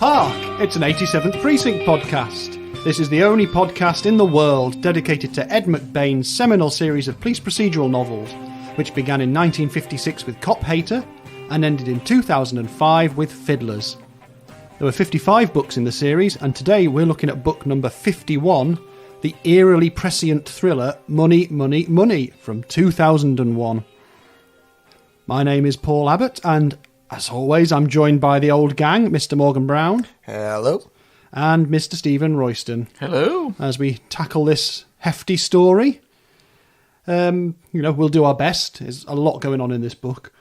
Hark! It's an 87th Precinct podcast. This is the only podcast in the world dedicated to Ed McBain's seminal series of police procedural novels, which began in 1956 with Cop Hater and ended in 2005 with Fiddlers. There were 55 books in the series, and today we're looking at book number 51, the eerily prescient thriller Money, Money, Money from 2001. My name is Paul Abbott, and as always, I'm joined by the old gang, Mr. Morgan Brown. Hello. And Mr. Stephen Royston. Hello. As we tackle this hefty story, we'll do our best. There's a lot going on in this book.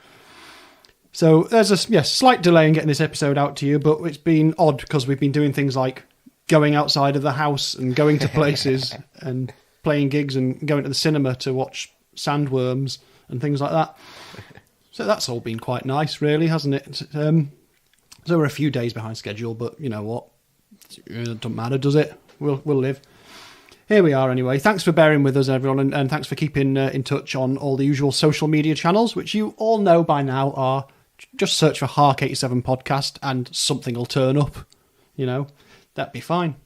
So there's a slight delay in getting this episode out to you, but it's been odd because we've been doing things like going outside of the house and going to places and playing gigs and going to the cinema to watch sandworms and things like that. So that's all been quite nice, really, hasn't it? So we're a few days behind schedule, but you know what? It doesn't matter, does it? We'll live. Here we are anyway. Thanks for bearing with us, everyone, and thanks for keeping in touch on all the usual social media channels, which you all know by now are just search for Hark 87 Podcast and something will turn up. You know, that'd be fine.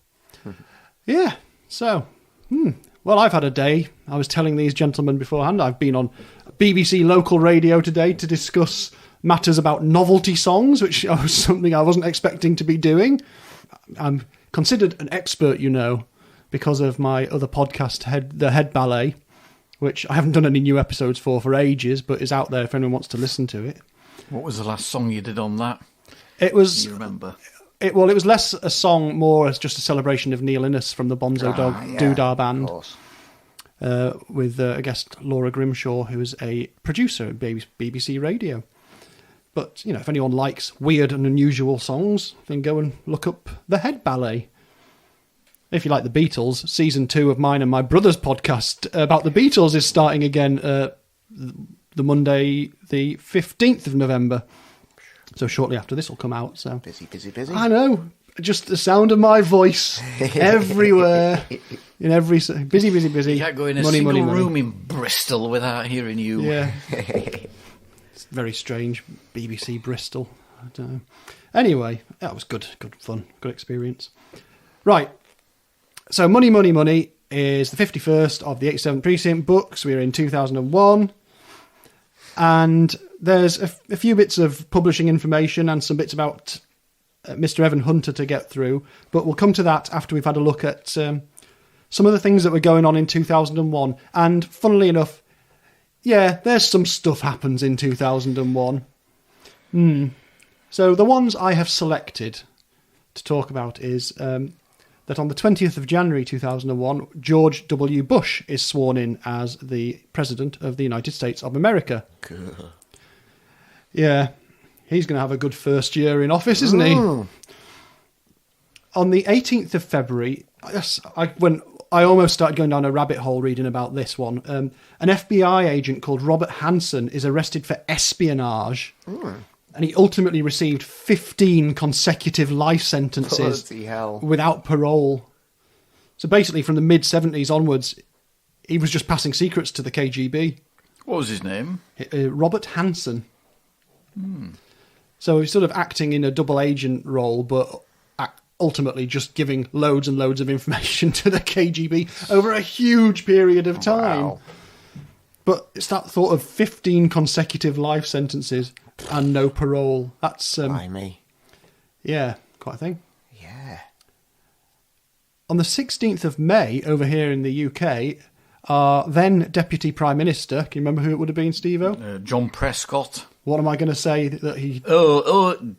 Yeah, so, well, I've had a day. I was telling these gentlemen beforehand, I've been on BBC local radio today to discuss matters about novelty songs, which was something I wasn't expecting to be doing. I'm considered an expert, you know, because of my other podcast, The Head Ballet, which I haven't done any new episodes for ages, but is out there if anyone wants to listen to it. What was the last song you did on that? It was... Do you remember? It was less a song, more as just a celebration of Neil Innes from the Bonzo Dog Doodah Band. Of course. With a guest, Laura Grimshaw, who is a producer at BBC Radio. But, you know, if anyone likes weird and unusual songs, then go and look up The Head Ballet. If you like the Beatles, season 2 of mine and my brother's podcast about the Beatles is starting again the Monday, the 15th of November. So shortly after this will come out. So Busy. I know. Just the sound of my voice everywhere. In every... Busy. You can't go in a single room in Bristol without hearing you. Yeah. It's very strange. BBC Bristol. I don't know. Anyway, that was good fun, good experience. Right. So Money, Money, Money is the 51st of the 87th Precinct books. We're in 2001. And there's a few bits of publishing information and some bits about Mr. Evan Hunter to get through. But we'll come to that after we've had a look at some of the things that were going on in 2001. And funnily enough, yeah, there's some stuff happens in 2001. So the ones I have selected to talk about is that on the 20th of January 2001, George W. Bush is sworn in as the President of the United States of America. Good. Yeah, he's going to have a good first year in office, isn't he? On the 18th of February, I almost started going down a rabbit hole reading about this one. An FBI agent called Robert Hansen is arrested for espionage. And he ultimately received 15 consecutive life sentences without parole. So basically, from the mid-70s onwards, he was just passing secrets to the KGB. What was his name? Robert Hansen. So he's sort of acting in a double agent role, but ultimately just giving loads and loads of information to the KGB over a huge period of time. Wow. But it's that thought of 15 consecutive life sentences and no parole. That's... me. Yeah, quite a thing. Yeah. On the 16th of May, over here in the UK, our then Deputy Prime Minister, can you remember who it would have been, Steve-O? John Prescott. What am I going to say that he...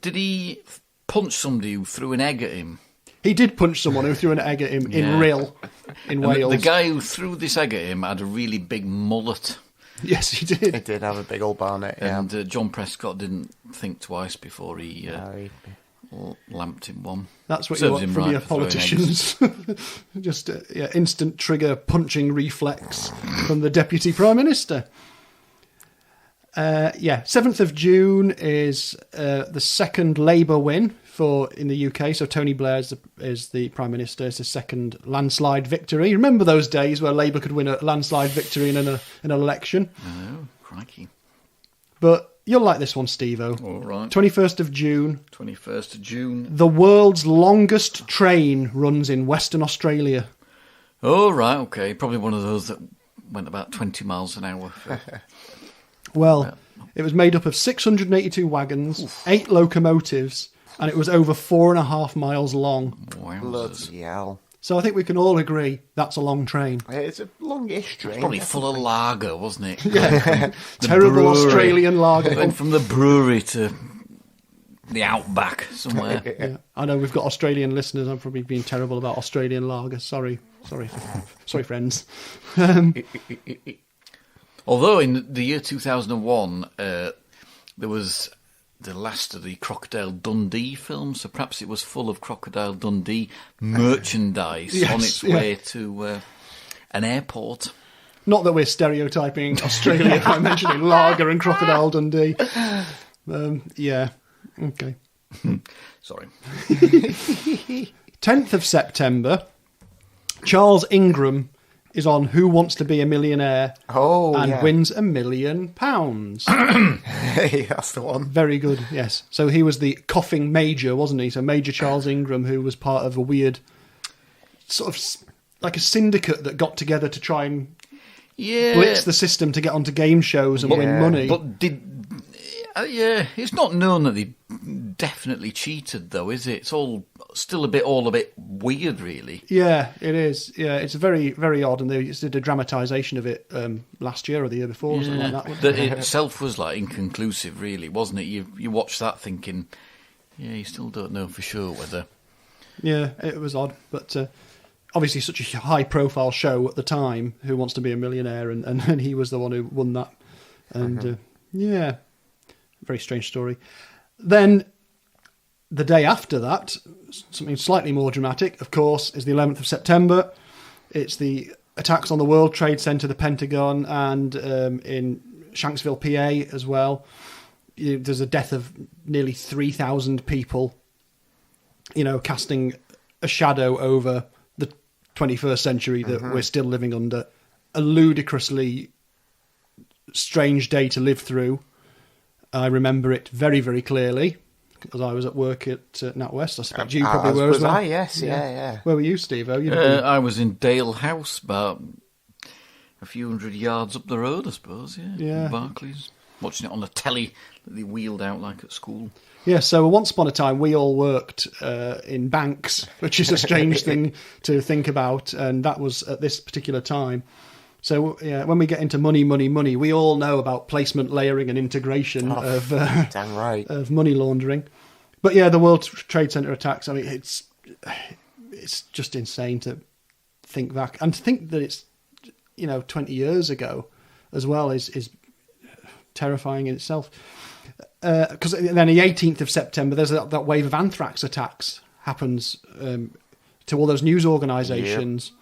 Did he punch somebody who threw an egg at him? He did punch someone who threw an egg at him in Rhyl, in Wales. The guy who threw this egg at him had a really big mullet. Yes, he did. He did have a big old barnet, yeah. And John Prescott didn't think twice before he lamped him one. That's what you want from your politicians. Just instant trigger punching reflex from the Deputy Prime Minister. 7th of June is the second Labour win in the UK. So Tony Blair is the Prime Minister. It's his second landslide victory. Remember those days where Labour could win a landslide victory in an election? Oh, crikey. But You'll like this one, Steve-O. All right. 21st of June. 21st of June. The world's longest train runs in Western Australia. Oh, right, okay. Probably one of those that went about 20 miles an hour. Well, it was made up of 682 wagons, 8 locomotives, and it was over 4.5 miles long. Wowzers. Bloody hell. So I think we can all agree that's a long train. It's a longish train. Probably full of lager, wasn't it? Yeah, The terrible brewery. Australian lager. Went from the brewery to the outback somewhere. Yeah. I know we've got Australian listeners. I'm probably being terrible about Australian lager. Sorry, friends. Although in the year 2001, there was the last of the Crocodile Dundee films, so perhaps it was full of Crocodile Dundee merchandise Yes, on its way to an airport. Not that we're stereotyping Australia by mentioning lager and Crocodile Dundee. Yeah, okay. Sorry. 10th of September, Charles Ingram is on Who Wants to Be a Millionaire and wins £1 million. Hey, that's the one. Very good, yes. So he was the coughing major, wasn't he? So Major Charles Ingram, who was part of a weird sort of like a syndicate that got together to try and blitz the system to get onto game shows and win money. But it's not known that they definitely cheated, though, is it? It's all a bit weird, really. Yeah, it is. Yeah, it's very, very odd, and they did a dramatisation of it last year or the year before, or something like that. That itself was like inconclusive, really, wasn't it? You watch that thinking, you still don't know for sure whether. Yeah, it was odd, but obviously such a high-profile show at the time. Who Wants to Be a Millionaire, and he was the one who won that, and very strange story. Then the day after that, something slightly more dramatic, of course, is the 11th of September. It's the attacks on the World Trade Center, the Pentagon, and in Shanksville, PA as well. There's a death of nearly 3,000 people, casting a shadow over the 21st century that we're still living under. A ludicrously strange day to live through. I remember it very, very clearly because I was at work at NatWest. I suspect you probably were as well. Yes, yeah. Where were you, Steve-O? I was in Dale House, about a few hundred yards up the road, I suppose. Yeah. Barclays, watching it on the telly that they wheeled out like at school. Yeah, so once upon a time we all worked in banks, which is a strange thing to think about, and that was at this particular time. So when we get into money, we all know about placement, layering, and integration of damn right. of money laundering. But yeah, the World Trade Center attacks. I mean, it's just insane to think back and to think that it's 20 years ago as well is terrifying in itself. Because then the 18th of September, there's that wave of anthrax attacks happens to all those news organisations. Yep.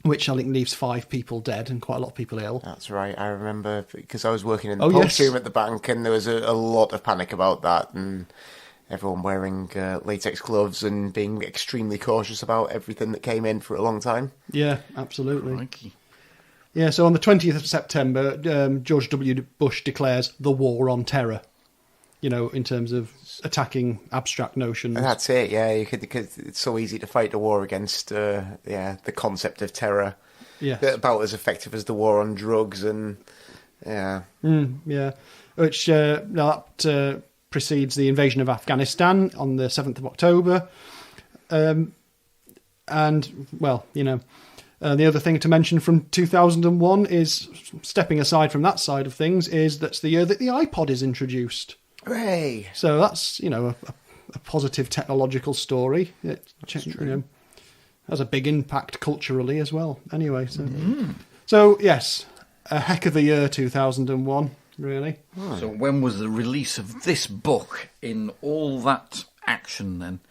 Which I think leaves 5 people dead and quite a lot of people ill. That's right. I remember because I was working in the post room at the bank, and there was a lot of panic about that, and everyone wearing latex gloves and being extremely cautious about everything that came in for a long time. Yeah, absolutely. Crikey. Yeah, so on the 20th of September, George W. Bush declares the war on terror. In terms of attacking abstract notions. And that's it, yeah. Because it's so easy to fight a war against the concept of terror. Yeah. About as effective as the war on drugs and, yeah. Which that precedes the invasion of Afghanistan on the 7th of October. The other thing to mention from 2001 is, stepping aside from that side of things, is that's the year that the iPod is introduced. Hooray! So that's, a positive technological story. It has a big impact culturally as well. Anyway, so yes, a heck of a year 2001, really. Right. So when was the release of this book in all that action then?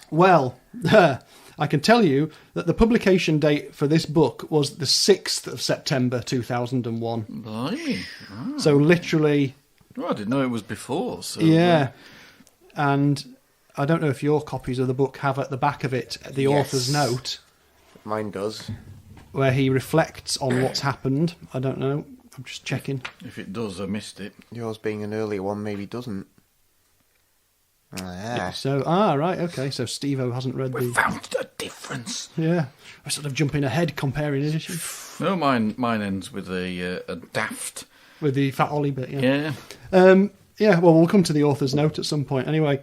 Well, I can tell you that the publication date for this book was the 6th of September 2001. Blimey. Oh. So literally... Well, I didn't know it was before. So and I don't know if your copies of the book have at the back of it the author's note. Mine does. Where he reflects on what's happened. I don't know. I'm just checking. If it does, I missed it. Yours being an earlier one maybe doesn't. So, right, okay. So Steve-O hasn't read We found a difference. Yeah. We're sort of jumping ahead comparing issues. No, mine ends with a daft. With the Fat Ollie bit, Yeah. Yeah, well, we'll come to the author's note at some point anyway.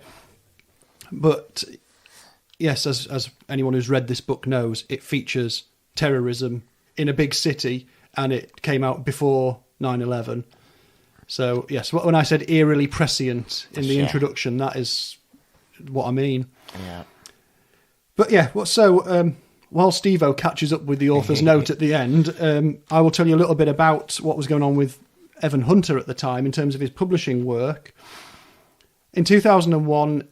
But, yes, as anyone who's read this book knows, it features terrorism in a big city, and it came out before 9/11. So, yes, when I said eerily prescient in the introduction, that is what I mean. Yeah. But, yeah, while Steve-O catches up with the author's note at the end, I will tell you a little bit about what was going on with Evan Hunter at the time in terms of his publishing work. In 2001,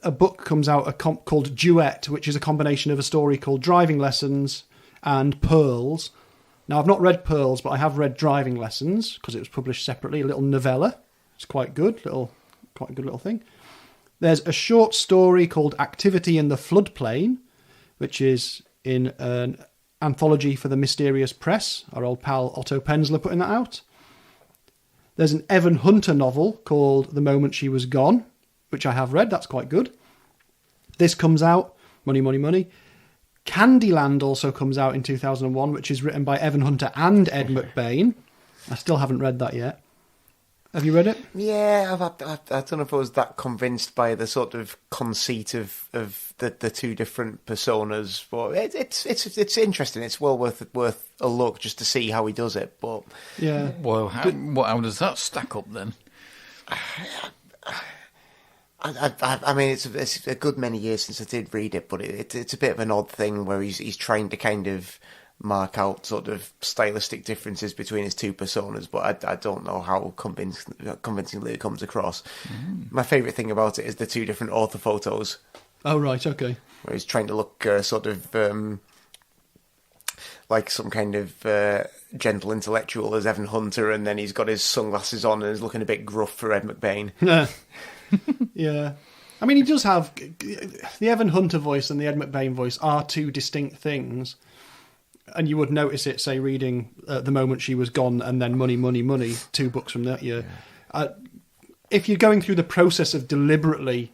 a book comes out called Duet, which is a combination of a story called Driving Lessons and Pearls. Now, I've not read Pearls, but I have read Driving Lessons because it was published separately, a little novella. It's quite good, quite a good little thing. There's a short story called Activity in the Floodplain, which is in an anthology for the Mysterious Press. Our old pal Otto Penzler putting that out. There's an Evan Hunter novel called The Moment She Was Gone, which I have read. That's quite good. This comes out, money, money, money. Candyland also comes out in 2001, which is written by Evan Hunter and Ed McBain. I still haven't read that yet. Have you read it? Yeah, I don't know if I was that convinced by the sort of conceit of the two different personas, but it's interesting. It's well worth a look just to see how he does it. But yeah, well, how does that stack up then? I mean, it's a good many years since I did read it, but it's a bit of an odd thing where he's trying to kind of mark out sort of stylistic differences between his two personas, but I don't know how convincingly it comes across. My favourite thing about it is the two different author photos. Oh, right, okay. Where he's trying to look sort of like some kind of gentle intellectual as Evan Hunter, and then he's got his sunglasses on and is looking a bit gruff for Ed McBain. Yeah. I mean, he does have... The Evan Hunter voice and the Ed McBain voice are two distinct things. And you would notice it, say, reading The Moment She Was Gone and then Money, Money, Money, 2 books from that year. Yeah. If you're going through the process of deliberately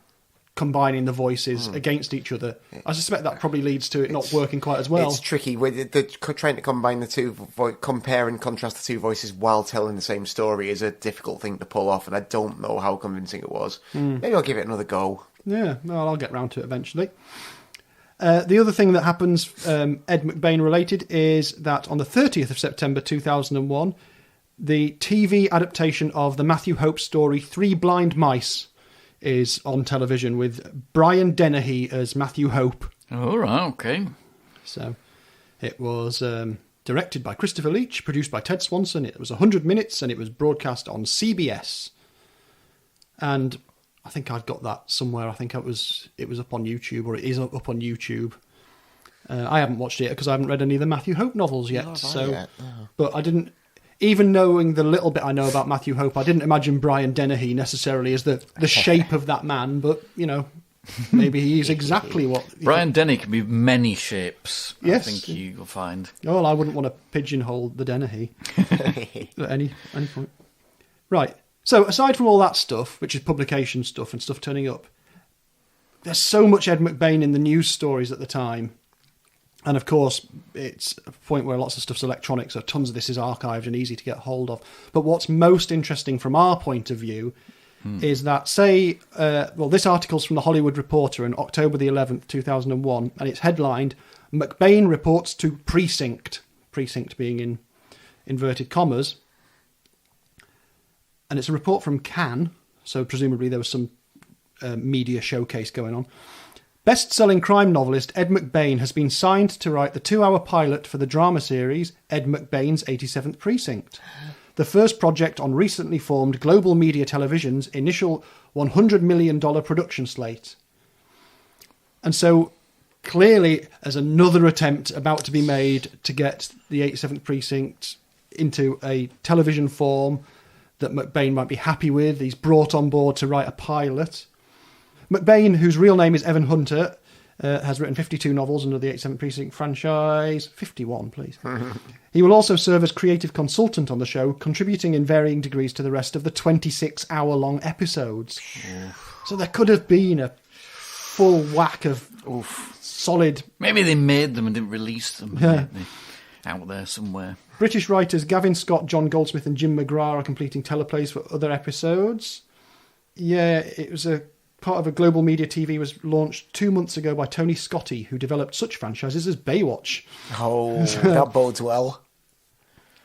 combining the voices against each other, I suspect that probably leads to it not working quite as well. It's tricky. Trying to combine the two, compare and contrast the two voices while telling the same story is a difficult thing to pull off, and I don't know how convincing it was. Maybe I'll give it another go. Yeah, well, I'll get round to it eventually. The other thing that happens, Ed McBain related, is that on the 30th of September 2001, the TV adaptation of the Matthew Hope story Three Blind Mice is on television with Brian Dennehy as Matthew Hope. All right, okay. So it was directed by Christopher Leach, produced by Ted Swanson. It was 100 minutes and it was broadcast on CBS. And I think I've got that somewhere. I think it was up on YouTube, or it is up on YouTube. I haven't watched it because I haven't read any of the Matthew Hope novels yet. But I didn't... Even knowing the little bit I know about Matthew Hope, I didn't imagine Brian Dennehy necessarily as the shape of that man, but, you know, maybe he is exactly what... Brian Dennehy can be many shapes, yes. I think you'll find. Oh, well, I wouldn't want to pigeonhole the Dennehy at any point. Right, so aside from all that stuff, which is publication stuff and stuff turning up, there's so much Ed McBain in the news stories at the time. And of course, it's a point where lots of stuff's electronic, so tons of this is archived and easy to get hold of. But what's most interesting from our point of view is that, this article's from the Hollywood Reporter on October the 11th, 2001, and it's headlined, McBain reports to Precinct, Precinct being in inverted commas. And it's a report from Cannes, so presumably there was some media showcase going on. Best-selling crime novelist Ed McBain has been signed to write the 2-hour pilot for the drama series Ed McBain's 87th Precinct, the first project on recently formed Global Media Television's initial $100 million production slate. And so, clearly, as another attempt about to be made to get the 87th Precinct into a television form that McBain might be happy with, he's brought on board to write a pilot. McBain, whose real name is Evan Hunter, has written 52 novels under the 87th Precinct franchise. 51, please. He will also serve as creative consultant on the show, contributing in varying degrees to the rest of the 26-hour-long episodes. So there could have been a full whack of solid... Maybe they made them and didn't release them. Out there somewhere. British writers Gavin Scott, John Goldsmith and Jim McGrath are completing teleplays for other episodes. Yeah, it was a part of a Global Media TV was launched 2 months ago by Tony Scotti, who developed such franchises as Baywatch. Oh, that bodes well.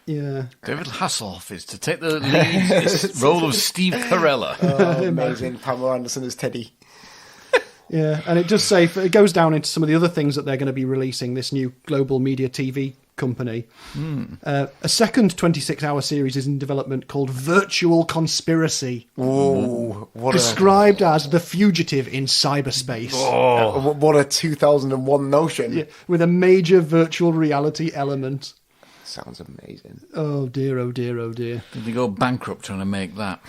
Yeah. David Hasselhoff is to take the lead role of Steve Carella. Oh, amazing. Pamela Anderson as Teddy. Yeah, and it does say, it goes down into some of the other things that they're going to be releasing, this new Global Media TV company. A second 26-hour series is in development called Virtual Conspiracy. Oh, described as The Fugitive in cyberspace. Oh, what a 2001 notion. Yeah, with a major virtual reality element. Sounds amazing. Oh dear, oh dear, oh dear. Did they go bankrupt trying to make that?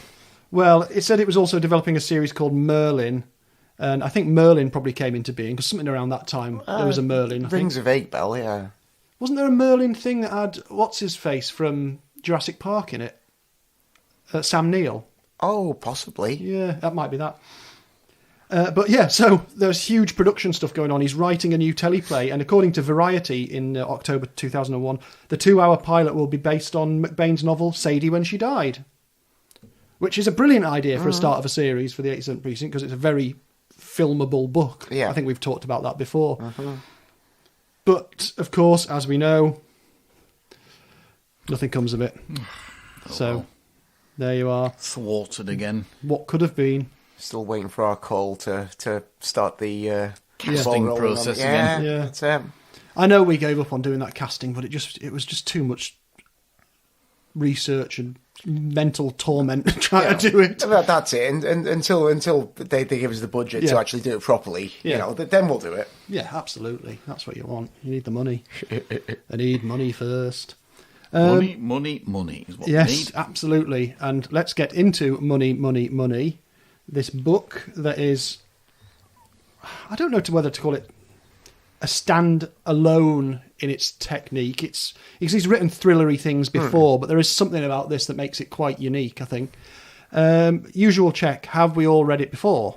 Well, it said it was also developing a series called Merlin. And I think Merlin probably came into being, because something around that time there was a Merlin. Rings a vague bell, yeah. Wasn't there a Merlin thing that had what's-his-face from Jurassic Park in it? Sam Neill. Oh, possibly. Yeah, that might be that. But yeah, so there's huge production stuff going on. He's writing a new teleplay, and according to Variety in October 2001, the 2-hour pilot will be based on McBain's novel Sadie When She Died, which is a brilliant idea for a start of a series for the 87th Precinct, because it's a very filmable book. Yeah. I think we've talked about that before. But, of course, as we know, nothing comes of it. So, there you are. Thwarted again. What could have been. Still waiting for our call to start the casting process again. Yeah. It's, I know we gave up on doing that casting, but it was just too much research and mental torment trying to do it. That's it. And until they give us the budget to actually do it properly, then we'll do it. Yeah, absolutely. That's what you want. You need the money. I need money first. Money is what we need. Yes, absolutely. And let's get into money. This book that is, I don't know whether to call it a stand-alone in its technique. He's written thrillery things before, but there is something about this that makes it quite unique, I think. Usual check, have we all read it before?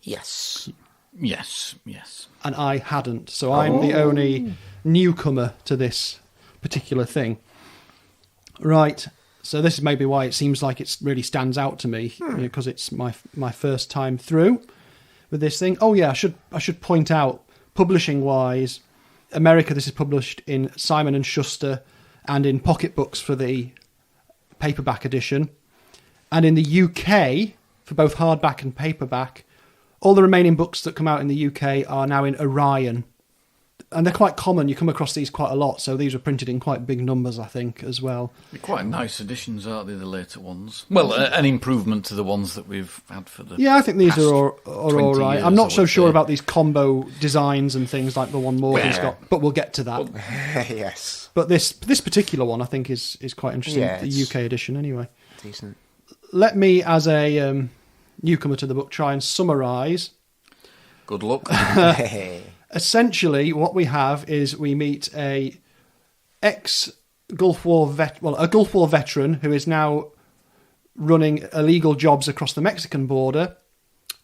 Yes. And I hadn't, so I'm the only newcomer to this particular thing. Right, so this is maybe why it seems like it really stands out to me, because it's my first time through with this thing. Oh yeah, I should point out, publishing-wise, America, this is published in Simon & Schuster and in Pocket Books for the paperback edition. And in the UK, for both hardback and paperback, all the remaining books that come out in the UK are now in Orion. And they're quite common. You come across these quite a lot. So these were printed in quite big numbers, I think, as well. They're quite nice editions, aren't they, the later ones? Well, an improvement to the ones that we've had for the I think these are all right. I'm not so sure say. about these combo designs and things like the one Morgan's got, but we'll get to that. Yes. But this particular one, I think, is quite interesting. Yeah, the UK edition, anyway. Decent. Let me, as a newcomer to the book, try and summarise. Good luck. Essentially, what we have is we meet a Gulf War veteran who is now running illegal jobs across the Mexican border.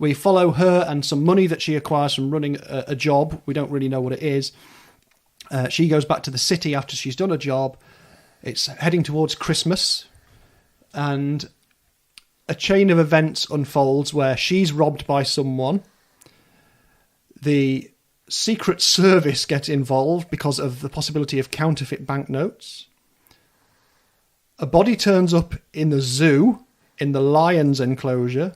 We follow her and some money that she acquires from running a job. We don't really know what it is. She goes back to the city after she's done a job. It's heading towards Christmas, and a chain of events unfolds where she's robbed by someone. The Secret Service get involved because of the possibility of counterfeit banknotes. A body turns up in the zoo, in the lion's enclosure.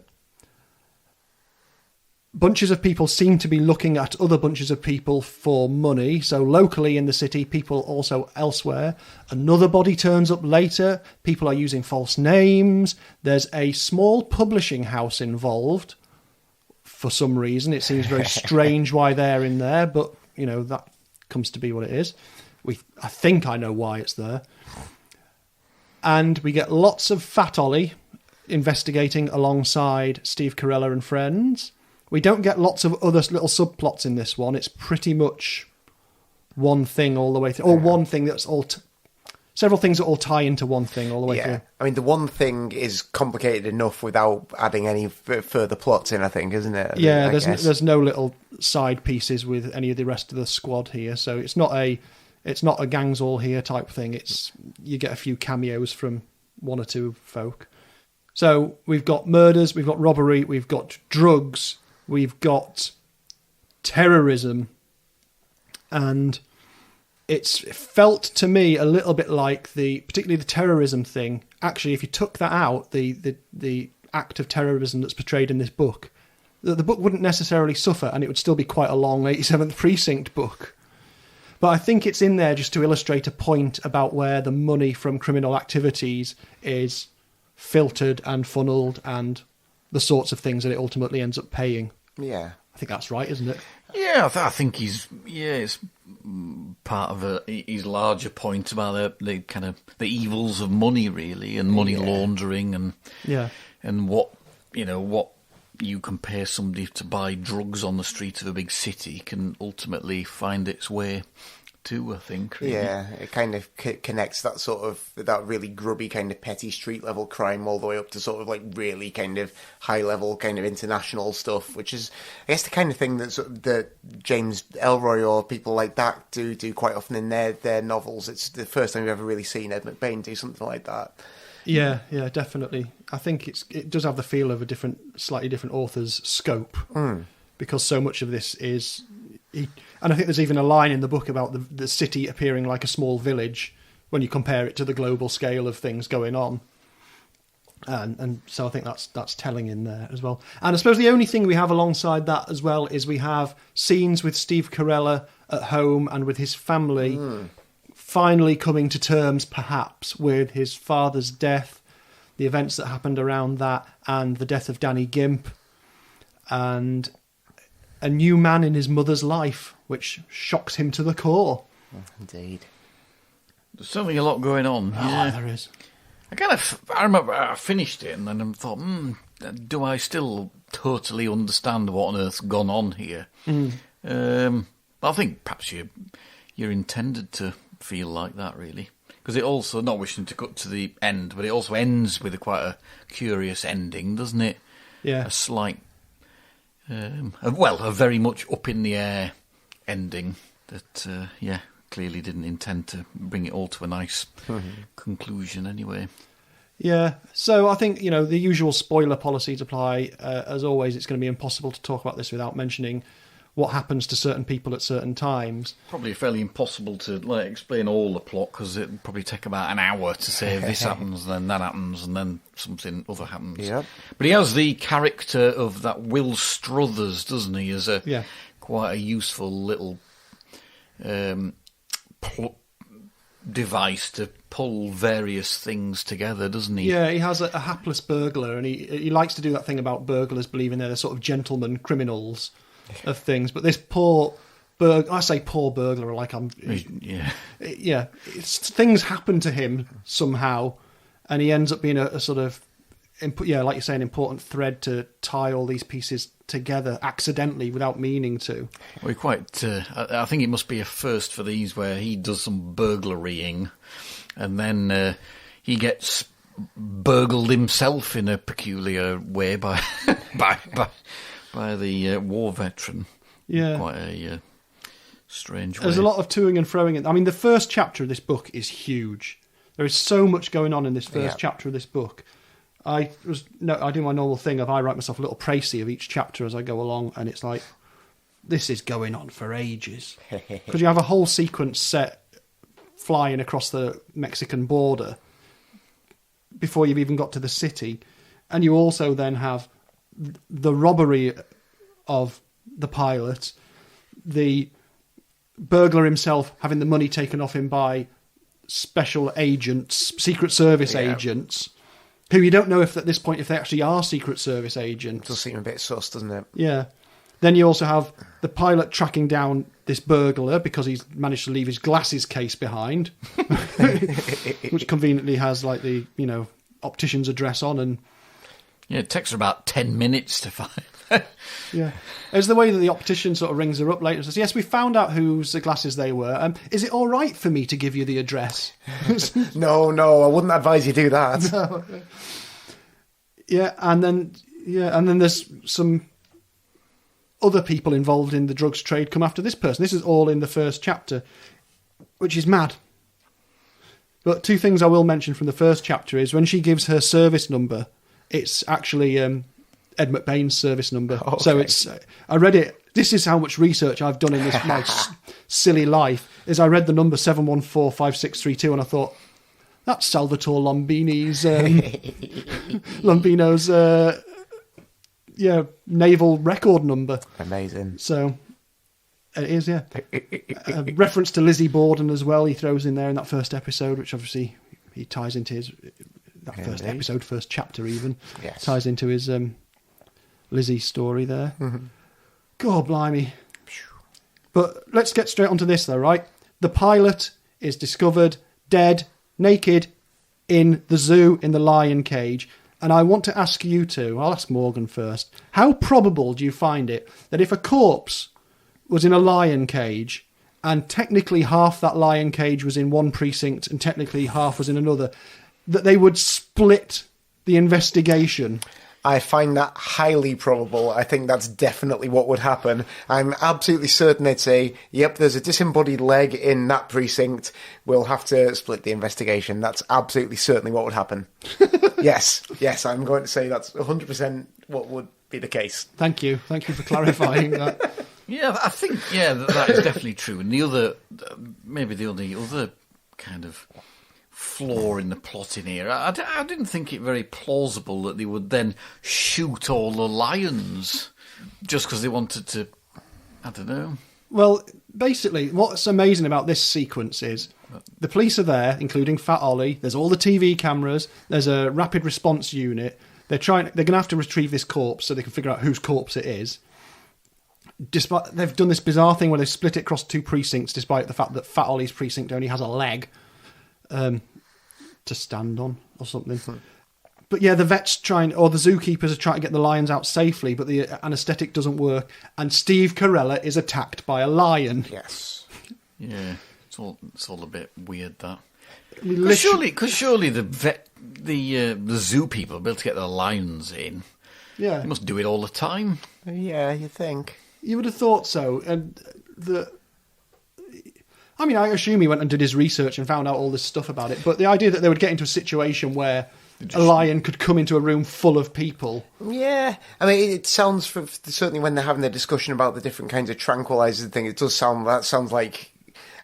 Bunches of people seem to be looking at other bunches of people for money. So locally in the city, people also elsewhere. Another body turns up later. People are using false names. There's a small publishing house involved. For some reason, it seems very strange why they're in there, but that comes to be what it is. I think I know why it's there. And we get lots of Fat Ollie investigating alongside Steve Carella and friends. We don't get lots of other little subplots in this one. It's pretty much one thing all the way through, or one thing that's all... several things that all tie into one thing all the way through. I mean, the one thing is complicated enough without adding any further plots in, I think, isn't it? Yeah, there's no little side pieces with any of the rest of the squad here, so it's not a gangs all here type thing. You get a few cameos from one or two folk. So we've got murders, we've got robbery, we've got drugs, we've got terrorism, and it felt to me a little bit like particularly the terrorism thing. Actually, if you took that out, the act of terrorism that's portrayed in this book, the book wouldn't necessarily suffer, and it would still be quite a long 87th Precinct book. But I think it's in there just to illustrate a point about where the money from criminal activities is filtered and funneled, and the sorts of things that it ultimately ends up paying. Yeah. I think that's right, isn't it? Yeah, I think it's part of his larger point about the kind of the evils of money, really, and money laundering, and what you compare somebody to buy drugs on the street of a big city can ultimately find its way to, I think. Really. Yeah, it kind of connects that really grubby kind of petty street level crime all the way up to sort of like really kind of high level kind of international stuff, which is, I guess, the kind of thing that James Elroy or people like that do quite often in their novels. It's the first time we've ever really seen Ed McBain do something like that. Yeah, definitely. I think it does have the feel of a slightly different author's scope, because so much of this is... and I think there's even a line in the book about the city appearing like a small village when you compare it to the global scale of things going on. And so I think that's telling in there as well. And I suppose the only thing we have alongside that as well is we have scenes with Steve Carell at home and with his family finally coming to terms, perhaps, with his father's death, the events that happened around that, and the death of Danny Gimp, and a new man in his mother's life, which shocks him to the core. Indeed. There's certainly a lot going on. Yeah, there is. I remember I finished it and then I thought, do I still totally understand what on earth's gone on here? I think perhaps you're intended to feel like that, really. Because it also, not wishing to cut to the end, but it also ends with quite a curious ending, doesn't it? Yeah. A slight... a very much up in the air ending that, clearly didn't intend to bring it all to a nice conclusion anyway. Yeah, so I think, the usual spoiler policies apply. As always, it's going to be impossible to talk about this without mentioning what happens to certain people at certain times. Probably fairly impossible to explain all the plot, because it'd probably take about an hour to say this happens, and then that happens, and then something other happens. Yep. But he has the character of that Will Struthers, doesn't he, as quite a useful little device to pull various things together, doesn't he? Yeah, he has a hapless burglar, and he likes to do that thing about burglars believing they're the sort of gentleman criminals of things, but this poor I say poor burglar like I'm... Yeah. Things happen to him somehow, and he ends up being a sort of, like you say, an important thread to tie all these pieces together accidentally without meaning to. Well, I think it must be a first for these where he does some burglarying, and then he gets burgled himself in a peculiar way by the war veteran. Yeah. Quite a strange way. There's a lot of toing and froing. I mean, the first chapter of this book is huge. There is so much going on in this first chapter of this book. I do my normal thing of I write myself a little précis of each chapter as I go along, and it's like, this is going on for ages. Because you have a whole sequence set flying across the Mexican border before you've even got to the city. And you also then have the robbery of the pilot, the burglar himself having the money taken off him by special agents, Secret Service agents, who you don't know if at this point if they actually are Secret Service agents. It does seem a bit sus, doesn't it? Yeah. Then you also have the pilot tracking down this burglar because he's managed to leave his glasses case behind, which conveniently has like the optician's address on. And yeah, it takes her about 10 minutes to find. Yeah. It's the way that the optician sort of rings her up later and says, yes, we found out whose glasses they were. Is it all right for me to give you the address? No, I wouldn't advise you do that. No. Yeah, and then there's some other people involved in the drugs trade come after this person. This is all in the first chapter, which is mad. But two things I will mention from the first chapter is when she gives her service number, it's actually Ed McBain's service number. Okay. So it's I read it. This is how much research I've done in this my silly life. Is I read the number 7145632 and I thought that's Salvatore Lombino's naval record number. Amazing. So it is, yeah. A reference to Lizzie Borden as well. He throws in there in that first episode, which obviously he ties into his first chapter even. Yes. Ties into his Lizzie story there. Mm-hmm. God blimey. But let's get straight onto this though, right? The pilot is discovered dead, naked, in the zoo in the lion cage. And I want to ask you two, I'll ask Morgan first, how probable do you find it that if a corpse was in a lion cage and technically half that lion cage was in one precinct and technically half was in another, that they would split the investigation? I find that highly probable. I think that's definitely what would happen. I'm absolutely certain they'd say, yep, there's a disembodied leg in that precinct. We'll have to split the investigation. That's absolutely certainly what would happen. Yes, I'm going to say that's 100% what would be the case. Thank you for clarifying that. Yeah, I think, that is definitely true. And the other kind of flaw in the plotting here, I didn't think it very plausible that they would then shoot all the lions just because they wanted to, I don't know. Well, basically, what's amazing about this sequence is the police are there, including Fat Ollie. There's all the TV cameras. There's a rapid response unit. They're going to have to retrieve this corpse so they can figure out whose corpse it is. Despite they've done this bizarre thing where they split it across two precincts, despite the fact that Fat Ollie's precinct only has a leg to stand on or something. But yeah, the vets the zookeepers are trying to get the lions out safely, but the anaesthetic doesn't work, and Steve Carella is attacked by a lion. Yes. Yeah, it's all a bit weird that. Because surely the zoo people are able to get their lions in. Yeah, they must do it all the time. Yeah, you think. You would have thought so, and I assume he went and did his research and found out all this stuff about it, but the idea that they would get into a situation where a lion could come into a room full of people. Yeah. I mean, it sounds, certainly when they're having the discussion about the different kinds of tranquilizers and things, that sounds like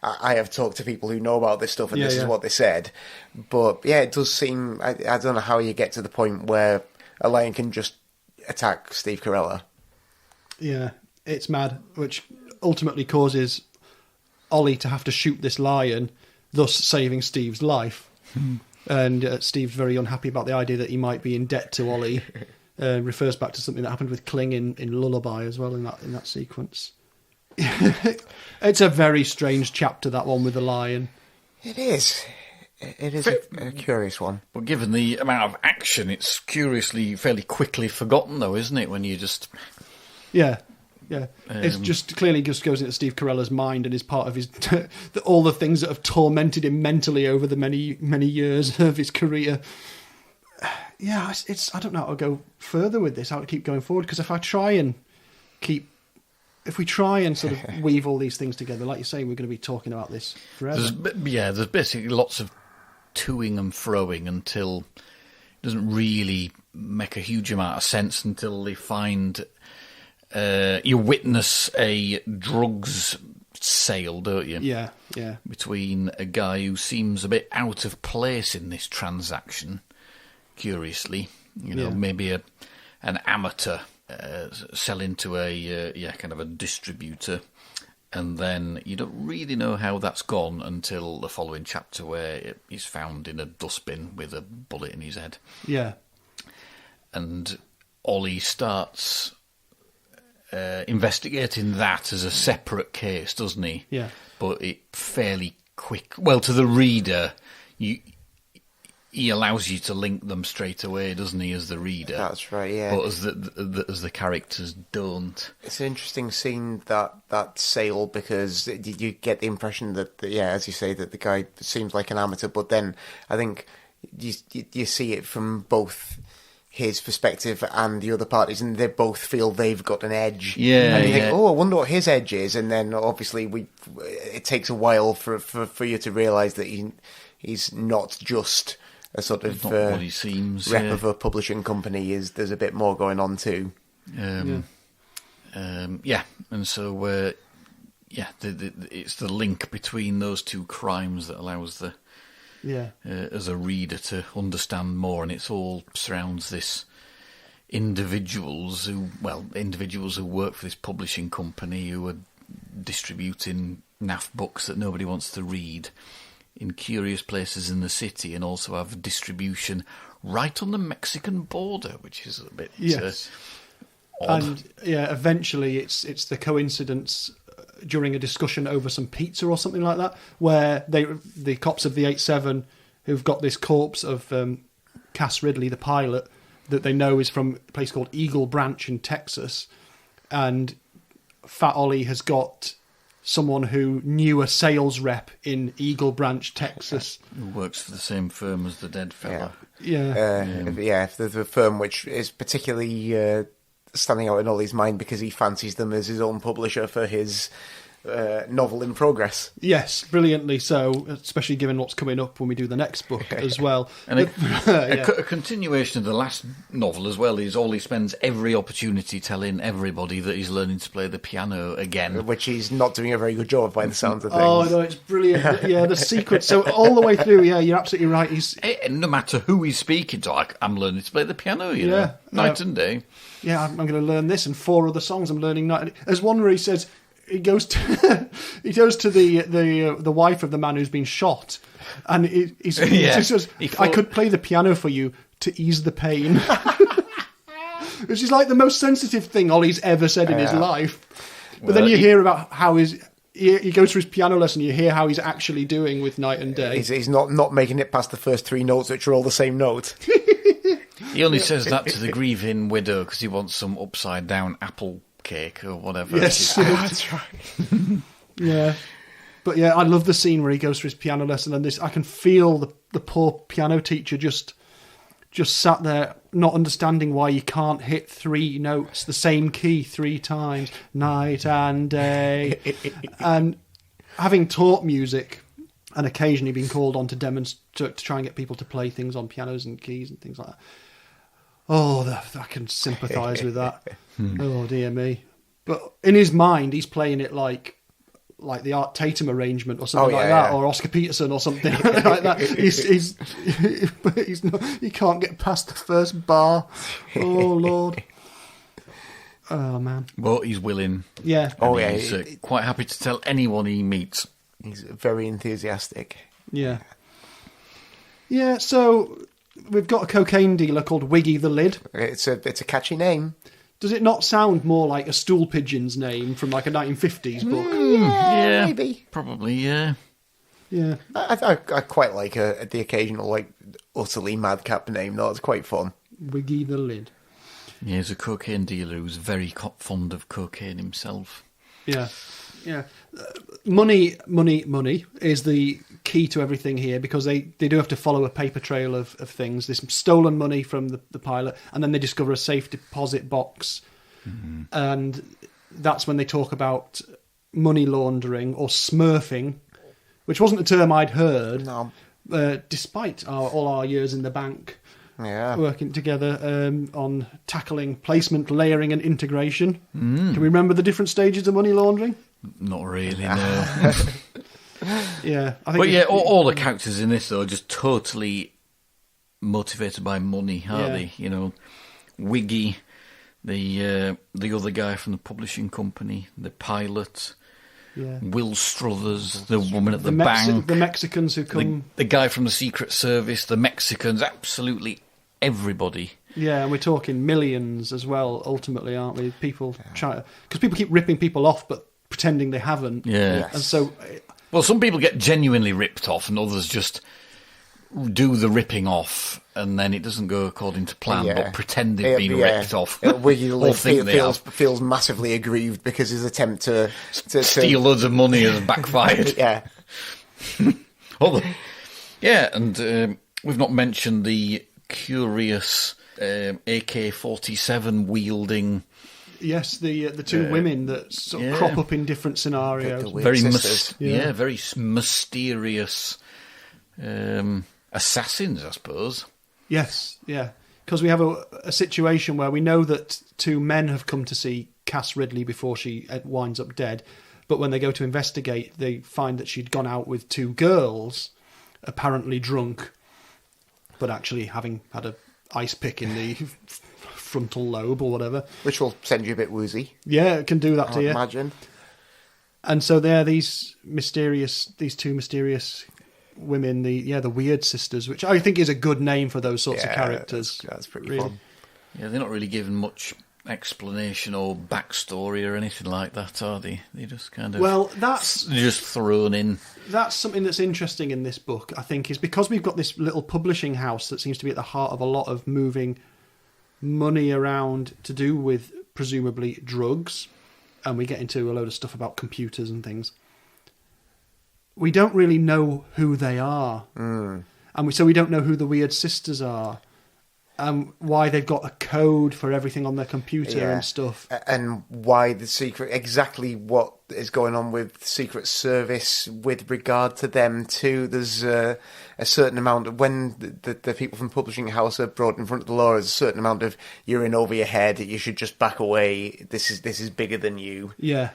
I have talked to people who know about this stuff and this is what they said. But yeah, it does seem, I don't know how you get to the point where a lion can just attack Steve Carella. Yeah, it's mad, which ultimately causes Ollie to have to shoot this lion, thus saving Steve's life. And Steve's very unhappy about the idea that he might be in debt to Ollie. Refers back to something that happened with Kling in Lullaby as well in that sequence. It's a very strange chapter, that one with the lion. It is. It is a curious one. But given the amount of action, it's curiously fairly quickly forgotten, though, isn't it? When you just... Yeah. It's just clearly just goes into Steve Carella's mind and is part of his all the things that have tormented him mentally over the many, many years of his career. Yeah, I don't know how to go further with this, how to keep going forward, because if we try and sort of weave all these things together, like you're saying, we're going to be talking about this forever. There's basically lots of toing and froing until it doesn't really make a huge amount of sense until they find... you witness a drugs sale, don't you? Yeah. Between a guy who seems a bit out of place in this transaction, curiously. Maybe an amateur selling to a kind of a distributor. And then you don't really know how that's gone until the following chapter where he's found in a dustbin with a bullet in his head. Yeah. And Ollie starts... investigating that as a separate case, doesn't he? Yeah. But it fairly quick. Well, to the reader, he allows you to link them straight away, doesn't he, as the reader? That's right, yeah. But as the characters don't. It's an interesting scene, that sale, because you get the impression that, as you say, that the guy seems like an amateur, but then I think you see it from both his perspective and the other parties, and they both feel they've got an edge. Yeah, and you think, I wonder what his edge is, and then obviously it takes a while for you to realise that he's not just a sort of what he seems, rep of a publishing company. There's a bit more going on too. And so it's the link between those two crimes that allows as a reader to understand more, and it all surrounds this individuals who work for this publishing company who are distributing naff books that nobody wants to read in curious places in the city, and also have distribution right on the Mexican border, which is a bit odd. And eventually it's the coincidence during a discussion over some pizza or something like that, where the cops of the 8-7 who've got this corpse of Cass Ridley, the pilot, that they know is from a place called Eagle Branch in Texas, and Fat Ollie has got someone who knew a sales rep in Eagle Branch, Texas. Who works for the same firm as the dead fella. The firm which is particularly standing out in Ollie's mind because he fancies them as his own publisher for his novel in progress. Yes, brilliantly so, especially given what's coming up when we do the next book as well. And a continuation of the last novel as well is Ollie spends every opportunity telling everybody that he's learning to play the piano again. Which he's not doing a very good job by the sounds of things. Oh, no, it's brilliant. Yeah, the secret. So all the way through, you're absolutely right. No matter who he's speaking to, I'm learning to play the piano, you know, night and day. Yeah, I'm going to learn this and 4 other songs I'm learning night and day. There's one where he says... He goes to the wife of the man who's been shot, and he says, "I could play the piano for you to ease the pain," which is like the most sensitive thing Ollie's ever said in his life. But then you hear about how he goes for his piano lesson. You hear how he's actually doing with Night and Day. He's not making it past the first 3 notes, which are all the same note. He only says that to the grieving widow because he wants some upside down apple cake or whatever. Yes, that's right. Yeah, but I love the scene where he goes for his piano lesson, and I can feel the poor piano teacher just sat there not understanding why you can't hit 3 notes the same key 3 times, night and day. And having taught music and occasionally been called on to demonstrate, to try and get people to play things on pianos and keys and things like that. Oh, I can sympathise with that. Oh, dear me. But in his mind, he's playing it like the Art Tatum arrangement or something that, or Oscar Peterson or something like that. He can't get past the first bar. Oh, Lord. Oh, man. But he's willing. Yeah. He's quite happy to tell anyone he meets. He's very enthusiastic. Yeah. Yeah, so... We've got a cocaine dealer called Wiggy the Lid. It's a catchy name. Does it not sound more like a stool pigeon's name from like a 1950s book? Yeah, maybe. Probably, yeah. Yeah. I quite like the occasional, like, utterly madcap name, though. It's quite fun. Wiggy the Lid. Yeah, he's a cocaine dealer who's very fond of cocaine himself. Yeah. Yeah. Money is the key to everything here, because they do have to follow a paper trail of things. There's some stolen money from the pilot, and then they discover a safe deposit box. Mm-hmm. And that's when they talk about money laundering or smurfing, which wasn't a term I'd heard. No. Despite all our years in the bank. Yeah. Working together on tackling placement, layering and integration. Can we remember the different stages of money laundering? Not really, no. Yeah, I think. But all the characters in this though are just totally motivated by money, aren't they? You know, Wiggy, the other guy from the publishing company, the pilot, Will Struthers, the woman at the bank, the Mexicans who come, the guy from the Secret Service, the Mexicans, absolutely everybody. Yeah, and we're talking millions as well. Ultimately, aren't we? People because people keep ripping people off, but pretending they haven't. Yeah, and so. Well, some people get genuinely ripped off, and others just do the ripping off, and then it doesn't go according to plan, but pretend they've been ripped off. Feels massively aggrieved because his attempt to steal loads of money has backfired. Yeah. And we've not mentioned the curious AK-47 wielding. Yes, the two women that sort of crop up in different scenarios. Very very mysterious assassins, I suppose. Yes, yeah. Because we have a situation where we know that two men have come to see Cass Ridley before she winds up dead. But when they go to investigate, they find that she'd gone out with two girls, apparently drunk, but actually having had a ice pick in the frontal lobe or whatever. Which will send you a bit woozy. Yeah, it can do that to you. Imagine. And so they're these two mysterious women, the Weird Sisters, which I think is a good name for those sorts of characters. That's pretty fun. Yeah, they're not really given much explanation or backstory or anything like that, are they? They just kind of... they're just thrown in. That's something that's interesting in this book, I think, is because we've got this little publishing house that seems to be at the heart of a lot of moving money around to do with, presumably, drugs, and we get into a load of stuff about computers and things. We don't really know who they are. And so we don't know who the Weird Sisters are. Why they've got a code for everything on their computer and stuff. And why exactly what is going on with Secret Service with regard to them too. There's a certain amount of, when the people from the publishing house are brought in front of the law, there's a certain amount of, you're in over your head, you should just back away, this is bigger than you. Yeah.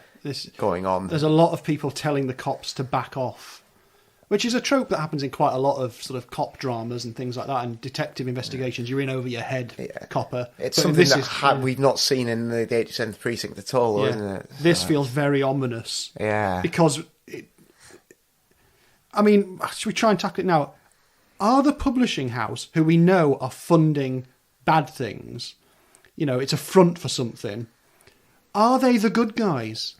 Going on. There's a lot of people telling the cops to back off. Which is a trope that happens in quite a lot of sort of cop dramas and things like that, and detective investigations. You're in over your head, copper. It's something that we've not seen in the 87th Precinct at all, isn't it? This feels very ominous. Yeah. Because, should we try and tackle it now? Are the publishing house, who we know are funding bad things, it's a front for something, are they the good guys?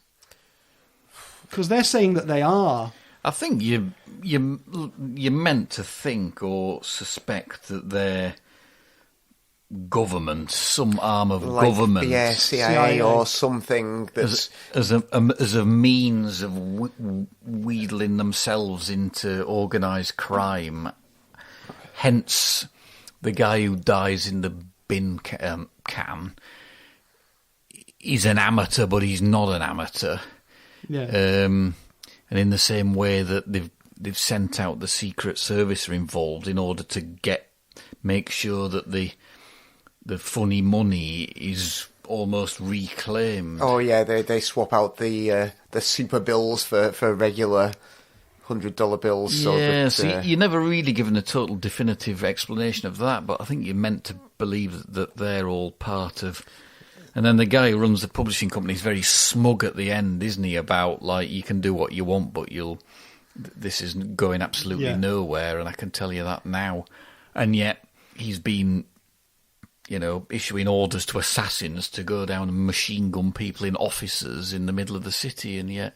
Because they're saying that they are. I think you're meant to think or suspect that they're government, some arm of government, CIA or something that's as a means of wheedling themselves into organised crime. Hence, the guy who dies in the bin can is an amateur, but he's not an amateur. Yeah. And in the same way that they've sent out the Secret Service are involved in order to make sure that the funny money is almost reclaimed. Oh yeah, they swap out the super bills for regular $100 bills. Yeah, so you're never really given a total definitive explanation of that, but I think you're meant to believe that they're all part of. And then the guy who runs the publishing company is very smug at the end, isn't he? About, you can do what you want, but this is going absolutely nowhere, and I can tell you that now. And yet he's been, issuing orders to assassins to go down and machine gun people in offices in the middle of the city, and yet...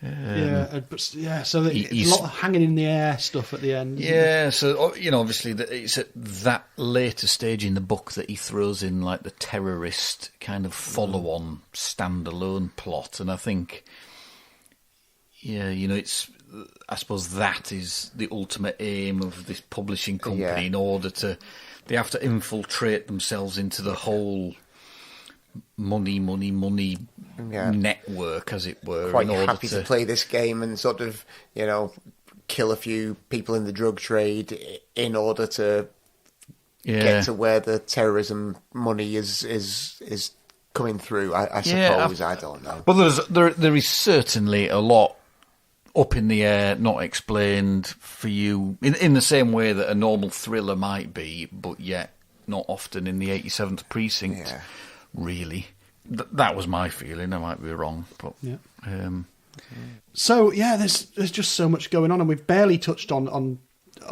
so there's a lot of hanging in the air stuff at the end. Yeah, so, obviously it's at that later stage in the book that he throws in, the terrorist kind of follow-on standalone plot. And I think, I suppose that is the ultimate aim of this publishing company in order to... They have to infiltrate themselves into the whole... money network, as it were. Quite happy to play this game and sort of, kill a few people in the drug trade in order to get to where the terrorism money is coming through. I suppose. I don't know. But there is certainly a lot up in the air, not explained for you in the same way that a normal thriller might be, but yet not often in the 87th Precinct. Yeah. Really, that was my feeling. I might be wrong, but So there's just so much going on, and we've barely touched on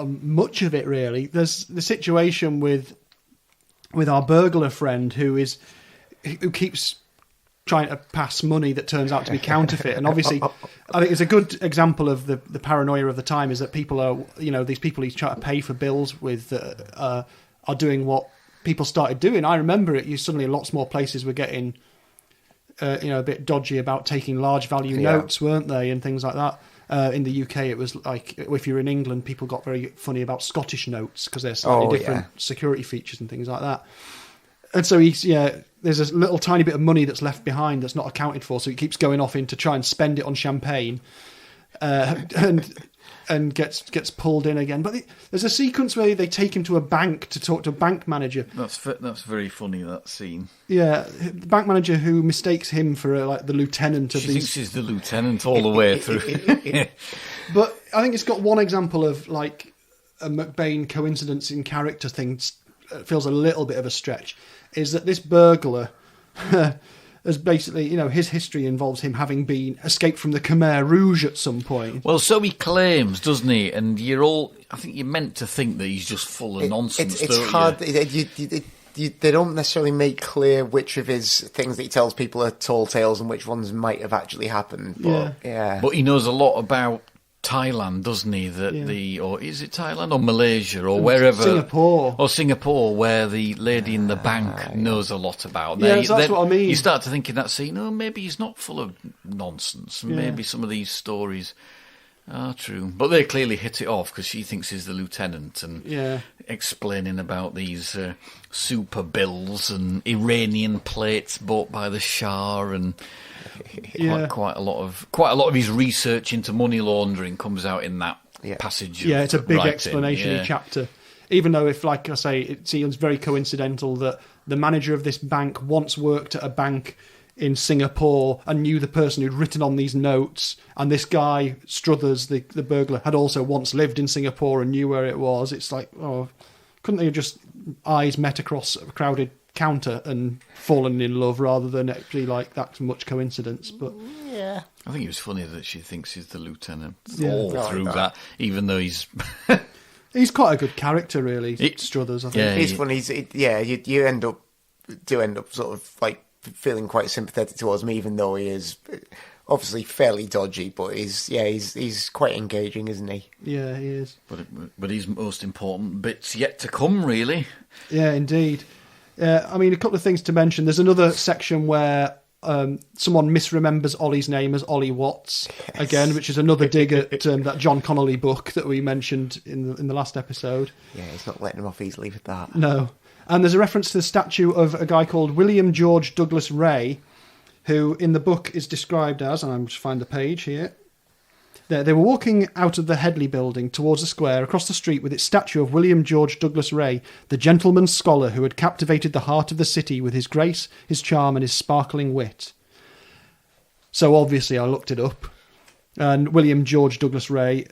much of it. Really, there's the situation with our burglar friend who keeps trying to pass money that turns out to be counterfeit. And obviously, I think it's a good example of the paranoia of the time is that people are, these people he's trying to pay for bills with are doing what people started doing. I remember it. Suddenly lots more places were getting, a bit dodgy about taking large value notes, weren't they, and things like that. In the UK, it was like, if you're in England, people got very funny about Scottish notes because they're slightly different security features and things like that. And so there's a little tiny bit of money that's left behind that's not accounted for, so he keeps going off in to try and spend it on champagne, and gets pulled in again. But there's a sequence where they take him to a bank to talk to a bank manager. That's very funny, that scene. Yeah, the bank manager who mistakes him for the lieutenant of these. She thinks he's the lieutenant all the way through. But I think it's got one example of like a McBain coincidence in character thing. Feels a little bit of a stretch. Is that this burglar has basically, his history involves him having been escaped from the Khmer Rouge at some point. Well, so he claims, doesn't he? And I think you're meant to think that he's just full of nonsense. It's hard. They don't necessarily make clear which of his things that he tells people are tall tales and which ones might have actually happened. But, But he knows a lot about Thailand, doesn't he? Or is it Thailand or Malaysia or wherever? Singapore, where the lady in the bank knows a lot lot about. That's what I mean. You start to think in that scene, maybe he's not full of nonsense. Maybe some of these stories are true. But they clearly hit it off because she thinks he's the lieutenant and explaining about these super bills and Iranian plates bought by the Shah and. Quite a lot of his research into money laundering comes out in that passage. It's a big explanation chapter. Even though, if, like I say, it seems very coincidental that the manager of this bank once worked at a bank in Singapore and knew the person who'd written on these notes, and this guy Struthers, the burglar, had also once lived in Singapore and knew where it was. It's like, couldn't they have just eyes met across a crowded counter and fallen in love rather than actually like that's much coincidence? But I think it was funny that she thinks he's the lieutenant all through that, even though he's he's quite a good character, really. Struthers, I think. He's funny. You end up sort of like feeling quite sympathetic towards him, even though he is obviously fairly dodgy, but he's quite engaging, isn't he? Yeah, he is. But his most important bit's yet to come, really. Yeah, indeed. I mean, a couple of things to mention. There's another section where someone misremembers Ollie's name as Ollie Watts, again, which is another dig at that John Connolly book that we mentioned in the last episode. Yeah, he's not letting him off easily with that. No. And there's a reference to the statue of a guy called William George Douglas Ray, who in the book is described as, and I'm just find the page here. They were walking out of the Headley building towards the square across the street with its statue of William George Douglas Ray, the gentleman scholar who had captivated the heart of the city with his grace, his charm and his sparkling wit. So obviously I looked it up. And William George Douglas Ray,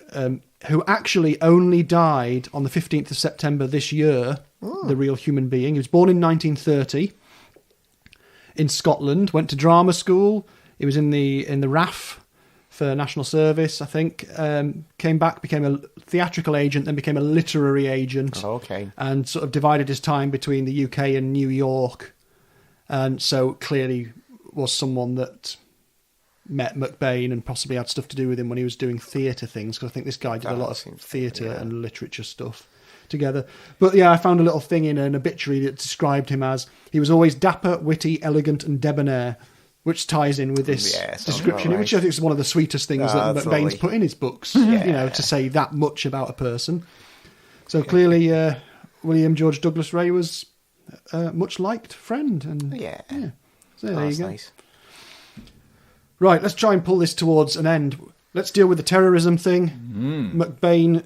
who actually only died on the 15th of September this year, the real human being. He was born in 1930 in Scotland, went to drama school. He was in the RAF for national service, I think. Came back, became a theatrical agent, then became a literary agent. Oh, okay. And sort of divided his time between the UK and New York. And so clearly was someone that met McBain and possibly had stuff to do with him when he was doing theatre things, because I think this guy did a lot of theatre and literature stuff together. But yeah, I found a little thing in an obituary that described him as he was always dapper, witty, elegant and debonair, which ties in with this description, which I think is one of the sweetest things that McBain's put in his books, to say that much about a person. So clearly William George Douglas Ray was a much liked friend. And so there you go. Nice. Right, let's try and pull this towards an end. Let's deal with the terrorism thing. McBain,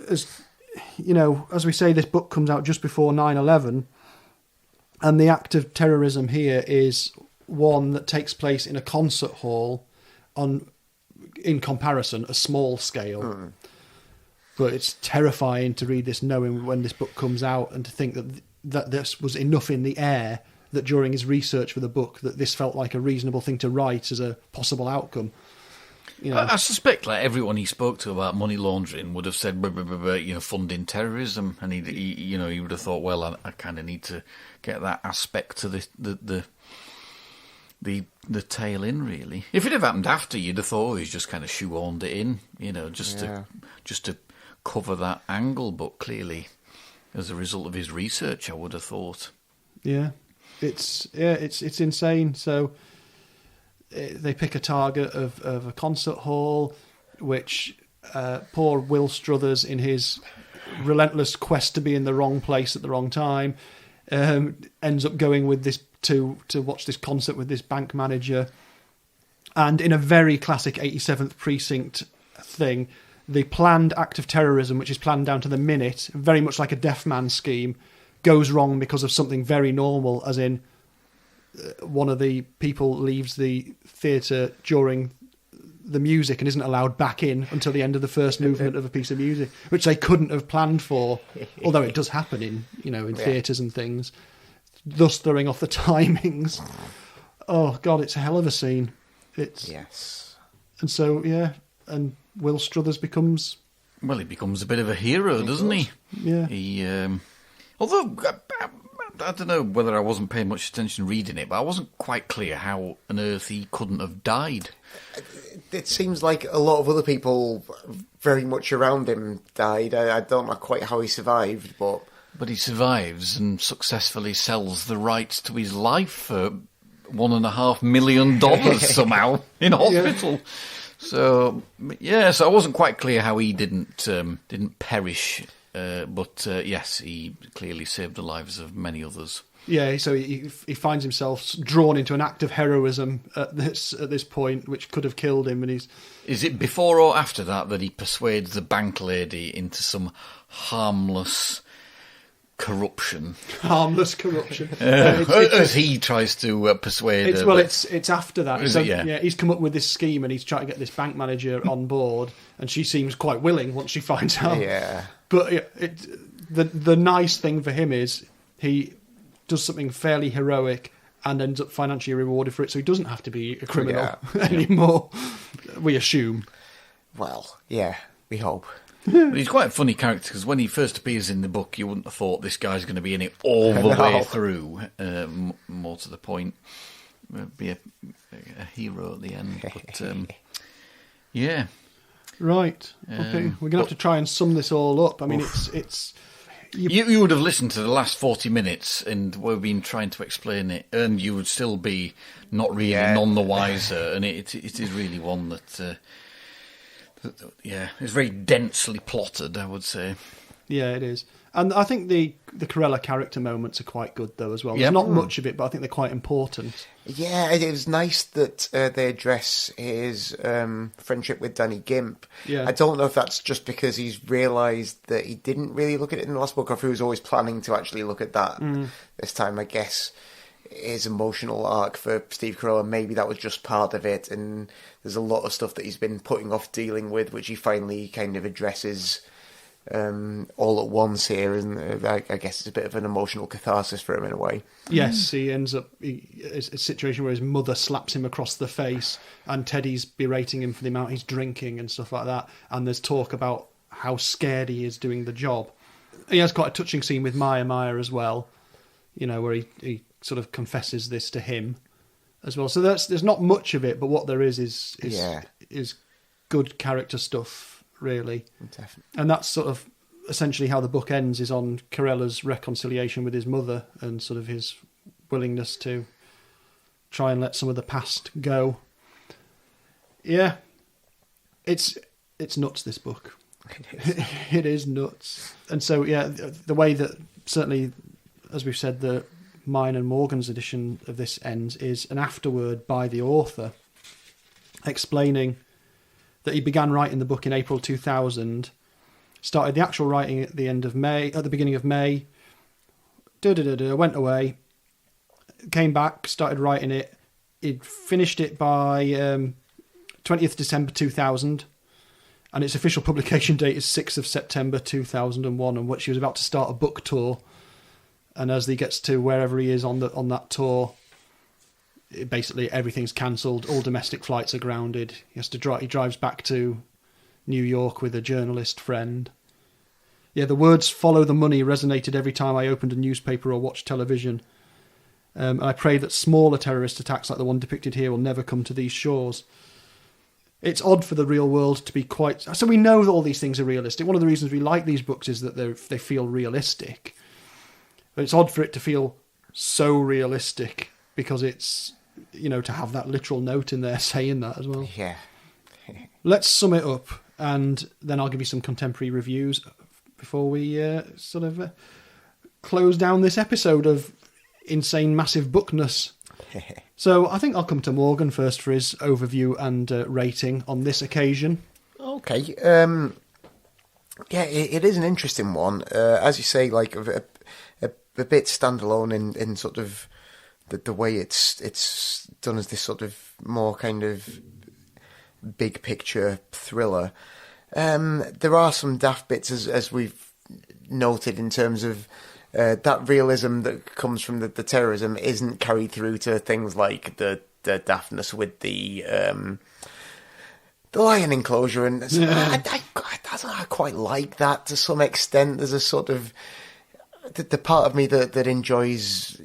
as we say, this book comes out just before 9/11, and the act of terrorism here is one that takes place in a concert hall on, in comparison, a small scale. But it's terrifying to read this, knowing when this book comes out, and to think that this was enough in the air that during his research for the book that this felt like a reasonable thing to write as a possible outcome. I suspect like everyone he spoke to about money laundering would have said, funding terrorism, and he would have thought, well, I kind of need to get that aspect to the the tail in, really. If it had happened after, you'd have thought he's just kind of shoehorned it in, just to cover that angle. But clearly, as a result of his research, I would have thought. Yeah, it's insane. So they pick a target of a concert hall, which poor Will Struthers, in his relentless quest to be in the wrong place at the wrong time, ends up going with this to watch this concert with this bank manager. And in a very classic 87th Precinct thing, the planned act of terrorism, which is planned down to the minute, very much like a deaf man scheme, goes wrong because of something very normal, as in one of the people leaves the theatre during the music and isn't allowed back in until the end of the first movement of a piece of music, which they couldn't have planned for, although it does happen in theatres and things, thus throwing off the timings. Oh God, it's a hell of a scene. Yes. And so, and Will Struthers becomes... Well, he becomes a bit of a hero, doesn't he? Yeah. He, although, I don't know whether I wasn't paying much attention reading it, but I wasn't quite clear how on earth he couldn't have died. It seems like a lot of other people very much around him died. I don't know quite how he survived, but... But he survives and successfully sells the rights to his life for $1.5 million somehow in hospital. Yeah. So I wasn't quite clear how he didn't perish, but yes, he clearly saved the lives of many others. Yeah, so he finds himself drawn into an act of heroism at this point, which could have killed him, and he's... Is it before or after that he persuades the bank lady into some harmless corruption? Harmless corruption. As he tries to persuade her. It's after that. So, he's come up with this scheme and he's trying to get this bank manager on board, and she seems quite willing once she finds out. Yeah. But the nice thing for him is he does something fairly heroic and ends up financially rewarded for it, so he doesn't have to be a criminal anymore, we assume. Well, yeah, we hope. But he's quite a funny character, because when he first appears in the book, you wouldn't have thought this guy's going to be in it all the way through. More to the point, be a hero at the end. But yeah, right. Okay, we're going to have to try and sum this all up. I mean, it's. You would have listened to the last 40 minutes, and we've been trying to explain it, and you would still be not really none the wiser. And it is really one that. It's very densely plotted, I would say. Yeah, it is. And I think the Corella character moments are quite good, though, as well. There's not much of it, but I think they're quite important. Yeah, it was nice that they address his friendship with Danny Gimp. Yeah. I don't know if that's just because he's realised that he didn't really look at it in the last book, or if he was always planning to actually look at that this time. I guess his emotional arc for Steve Carell, maybe that was just part of it, and there's a lot of stuff that he's been putting off dealing with, which he finally kind of addresses all at once here, and I guess it's a bit of an emotional catharsis for him in a way. Yes, he ends up it's a situation where his mother slaps him across the face, and Teddy's berating him for the amount he's drinking and stuff like that, and there's talk about how scared he is doing the job. He has quite a touching scene with Maya as well, where he sort of confesses this to him as well. So there's not much of it, but what there is good character stuff, really. Definitely. And that's sort of essentially how the book ends, is on Carella's reconciliation with his mother and sort of his willingness to try and let some of the past go. Yeah. It's nuts, this book. It is nuts. And so, the way that, certainly, as we've said, the mine and Morgan's edition of this ends is an afterword by the author explaining that he began writing the book in April 2000, started the actual writing at the beginning of May, went away, came back, started writing it. He'd finished it by 20th December 2000, and its official publication date is 6th of September 2001, and what she was about to start a book tour. And as he gets to wherever he is on that tour, basically everything's cancelled. All domestic flights are grounded. He drives back to New York with a journalist friend. Yeah, the words "follow the money" resonated every time I opened a newspaper or watched television. And I pray that smaller terrorist attacks like the one depicted here will never come to these shores. It's odd for the real world to be quite... So we know that all these things are realistic. One of the reasons we like these books is that they feel realistic. But it's odd for it to feel so realistic because it's, to have that literal note in there saying that as well. Yeah. Let's sum it up, and then I'll give you some contemporary reviews before we close down this episode of insane massive bookness. So I think I'll come to Morgan first for his overview and rating on this occasion. Okay. Yeah, it is an interesting one. As you say, like a bit standalone in sort of the way it's done as this sort of more kind of big picture thriller. There are some daft bits as we've noted in terms of that realism that comes from the terrorism isn't carried through to things like the daftness with the lion enclosure, and I quite like that to some extent. There's a sort of the part of me that enjoys,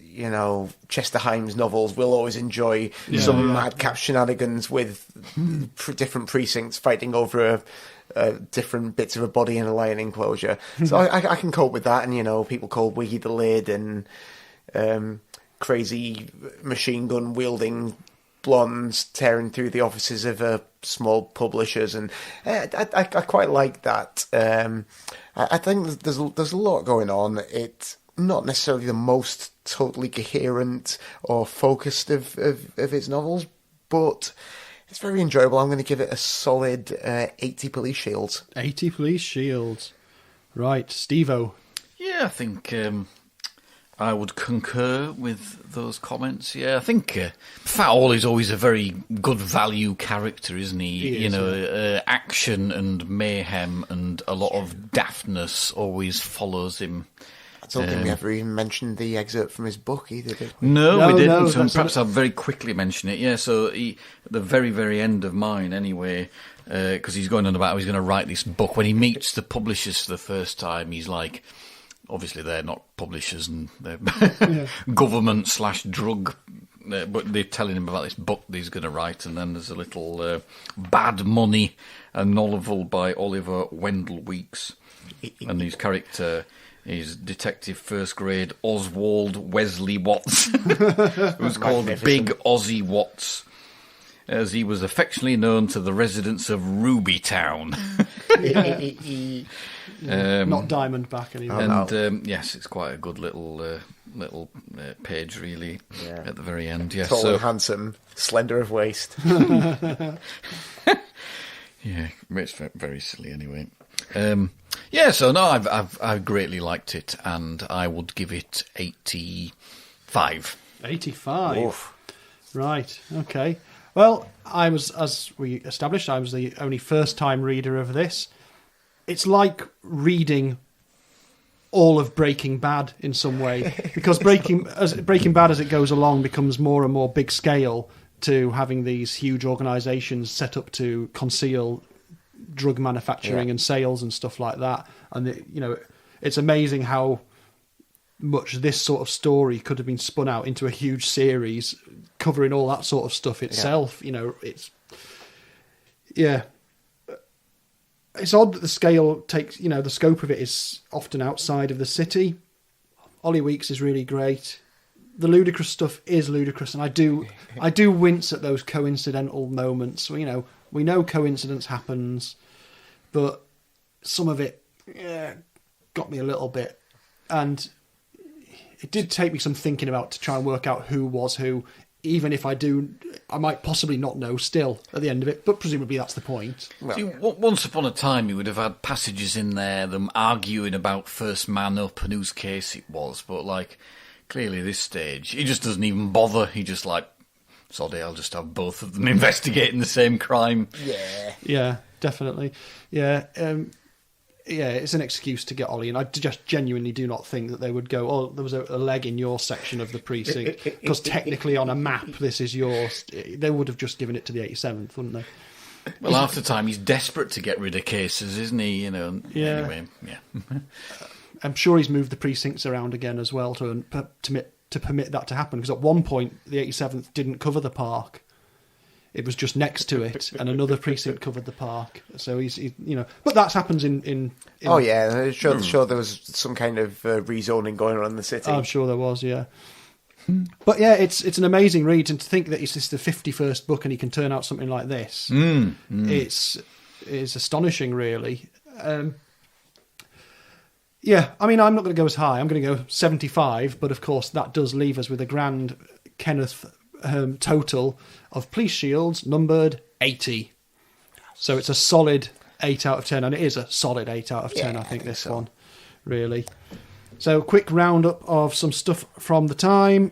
Chester Himes novels will always enjoy some madcap shenanigans with different precincts fighting over different bits of a body in a lion enclosure. So I can cope with that, and people call Wiggy the Lid and crazy machine gun wielding blondes tearing through the offices of small publishers, and I quite like that. I think there's a lot going on. It's not necessarily the most totally coherent or focused of his novels, but it's very enjoyable. I'm going to give it a solid 80 police shields. 80 police shields. Right, Steve-O. Yeah, I think I would concur with those comments. Yeah, I think Fat Ollie's always a very good value character, isn't he? He is, action and mayhem and a lot of daftness always follows him. I don't think we ever even mentioned the excerpt from his book either, did we? No, we didn't. So perhaps I'll very quickly mention it. Yeah, so at the very, very end of mine, anyway, because he's going on about how he's going to write this book. When he meets the publishers for the first time, he's like, obviously they're not publishers and they're government/drug, but they're telling him about this book that he's going to write, and then there's a little Bad Money, a novel by Oliver Wendell Weeks, and his character is Detective First Grade Oswald Wesley Watts, who's called Big Ozzy Watts, as he was affectionately known to the residents of Ruby Town. Not Diamondback anymore. And yes, it's quite a good little page, really, at the very end. Yeah, tall and handsome, slender of waist. Yeah, it's very silly anyway. So no, I've greatly liked it, and I would give it 85. 85. Oof. Right. Okay. Well, as we established, I was the only first-time reader of this. It's like reading all of Breaking Bad in some way, because Breaking Bad, as it goes along, becomes more and more big scale to having these huge organisations set up to conceal drug manufacturing and sales and stuff like that. And it's amazing how much this sort of story could have been spun out into a huge series covering all that sort of stuff itself. It's odd that the scale takes, the scope of it is often outside of the city. Ollie Weeks is really great. The ludicrous stuff is ludicrous, and I do wince at those coincidental moments. We know coincidence happens, but some of it got me a little bit, and it did take me some thinking about to try and work out who was who. Even if I might possibly not know still at the end of it, but presumably that's the point. See, once upon a time, you would have had passages in there, them arguing about first man up and whose case it was, but clearly this stage, he just doesn't even bother. He just sorry, I'll just have both of them investigating the same crime. Yeah, definitely. Yeah, it's an excuse to get Ollie, and I just genuinely do not think that they would go, oh, there was a leg in your section of the precinct, because technically on a map this is yours. They would have just given it to the 87th, wouldn't they? Well, half the time he's desperate to get rid of cases, isn't he? Anyway, yeah. I'm sure he's moved the precincts around again as well to to permit that to happen. Because at one point, the 87th didn't cover the park. It was just next to it, and another precinct covered the park. So but that happens in Oh yeah, sure there was some kind of rezoning going on in the city. I'm sure there was, yeah. But yeah, it's an amazing read, and to think that it's just the 51st book and he can turn out something like this, it's astonishing, really. Yeah, I mean, I'm not going to go as high. I'm going to go 75, but of course that does leave us with a grand Kenneth total of police shields numbered 80. So it's a solid 8 out of 10, and it is a solid 8 out of 10, I think this so. One, really. So quick roundup of some stuff from the time.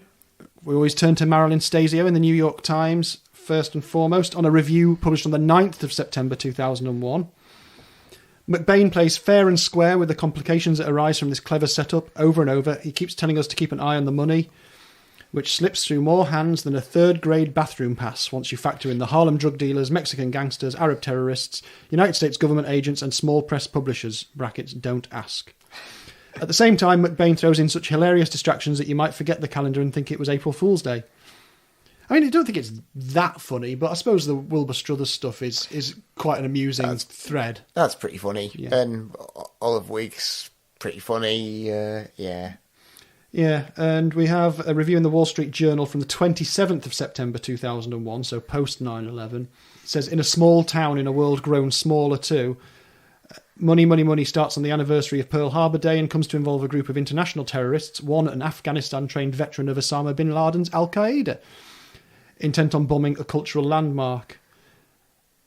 We always turn to Marilyn Stasio in the New York Times, first and foremost, on a review published on the 9th of September 2001. McBain plays fair and square with the complications that arise from this clever setup over and over. He keeps telling us to keep an eye on the money, which slips through more hands than a third-grade bathroom pass once you factor in the Harlem drug dealers, Mexican gangsters, Arab terrorists, United States government agents and small press publishers, brackets, don't ask. At the same time, McBain throws in such hilarious distractions that you might forget the calendar and think it was April Fool's Day. I mean, I don't think it's that funny, but I suppose the Wilbur Struthers stuff is quite an amusing thread. That's pretty funny. Yeah. And Olive Week's pretty funny, yeah. Yeah, and we have a review in the Wall Street Journal from the 27th of September 2001, so post 9/11. It says, in a small town in a world grown smaller too, Money, Money, Money starts on the anniversary of Pearl Harbor Day and comes to involve a group of international terrorists, one an Afghanistan-trained veteran of Osama bin Laden's Al-Qaeda, intent on bombing a cultural landmark.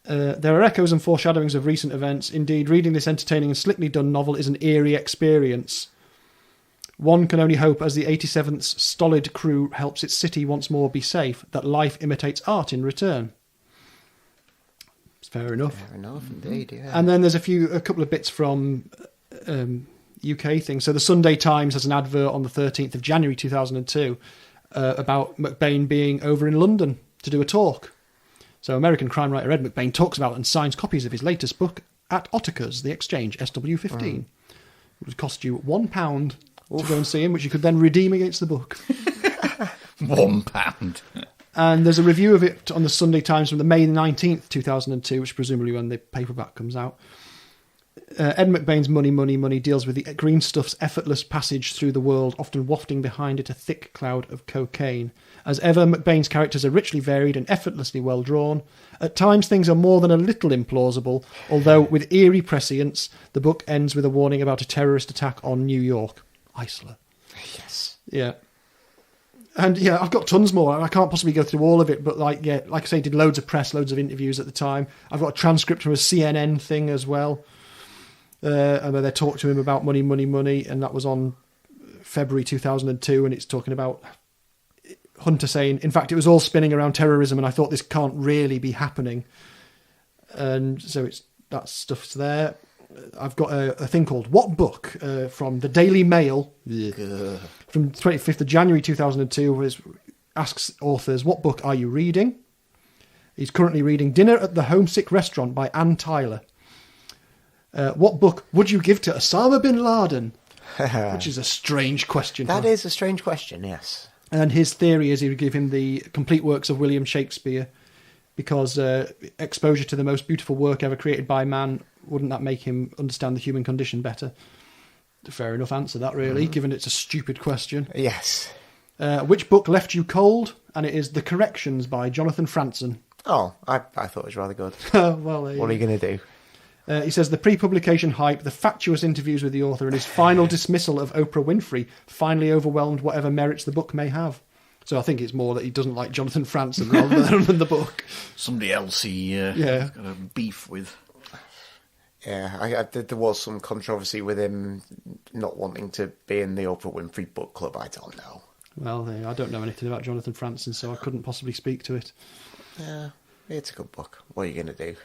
There are echoes and foreshadowings of recent events. Indeed, reading this entertaining and slickly done novel is an eerie experience. One can only hope, as the 87th's stolid crew helps its city once more be safe, that life imitates art in return. It's fair enough. Fair enough, indeed, yeah. And then there's a couple of bits from UK things. So the Sunday Times has an advert on the 13th of January 2002 about McBain being over in London to do a talk. So American crime writer Ed McBain talks about and signs copies of his latest book at Ottakers, The Exchange, SW15. It would cost you £1 to go and see him, which you could then redeem against the book. £1. And there's a review of it on the Sunday Times from the May 19th, 2002, which is presumably when the paperback comes out. Ed McBain's Money, Money, Money deals with the green stuff's effortless passage through the world, often wafting behind it a thick cloud of cocaine. As ever, McBain's characters are richly varied and effortlessly well drawn. At times, things are more than a little implausible, although with eerie prescience, the book ends with a warning about a terrorist attack on New York. Isla. Yes. Yeah. And yeah, I've got tons more. I can't possibly go through all of it, but like I say, did loads of press, loads of interviews at the time. I've got a transcript from a CNN thing as well, where they talked to him about Money, Money, Money, and that was on February 2002, and it's talking about Hunter saying, in fact, it was all spinning around terrorism, and I thought this can't really be happening. And so that stuff's there. I've got a thing called What Book from the Daily Mail from 25th of January 2002, which asks authors, what book are you reading? He's currently reading Dinner at the Homesick Restaurant by Ann Tyler. What book would you give to Osama bin Laden? Which is a strange question. That is a strange question, yes. And his theory is he would give him the complete works of William Shakespeare, because exposure to the most beautiful work ever created by man, wouldn't that make him understand the human condition better? Fair enough answer, that really, given it's a stupid question. Yes. Which book left you cold? And it is The Corrections by Jonathan Franzen. Oh, I thought it was rather good. Well, what are you going to do? He says the pre-publication hype, the fatuous interviews with the author, and his final dismissal of Oprah Winfrey finally overwhelmed whatever merits the book may have. So I think it's more that he doesn't like Jonathan Franzen rather than the book. Somebody else he got a beef with. Yeah, there was some controversy with him not wanting to be in the Oprah Winfrey book club. I don't know. Well, I don't know anything about Jonathan Franzen, so I couldn't possibly speak to it. Yeah, it's a good book. What are you going to do?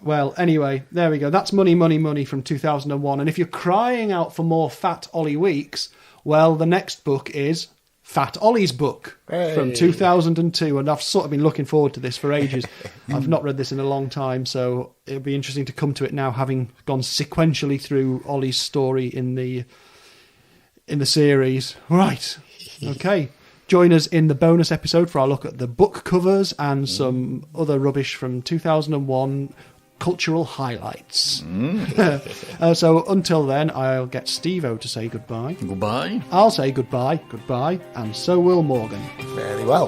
Well, anyway, there we go. That's Money, Money, Money from 2001. And if you're crying out for more Fat Ollie weeks, well, the next book is Fat Ollie's Book from 2002. And I've sort of been looking forward to this for ages. I've not read this in a long time, so it'll be interesting to come to it now, having gone sequentially through Ollie's story in the series. Right. Okay. Join us in the bonus episode for our look at the book covers and some other rubbish from 2001 cultural highlights. So until then, I'll get Steve-O to say goodbye. Goodbye. I'll say goodbye, and so will Morgan. Very well.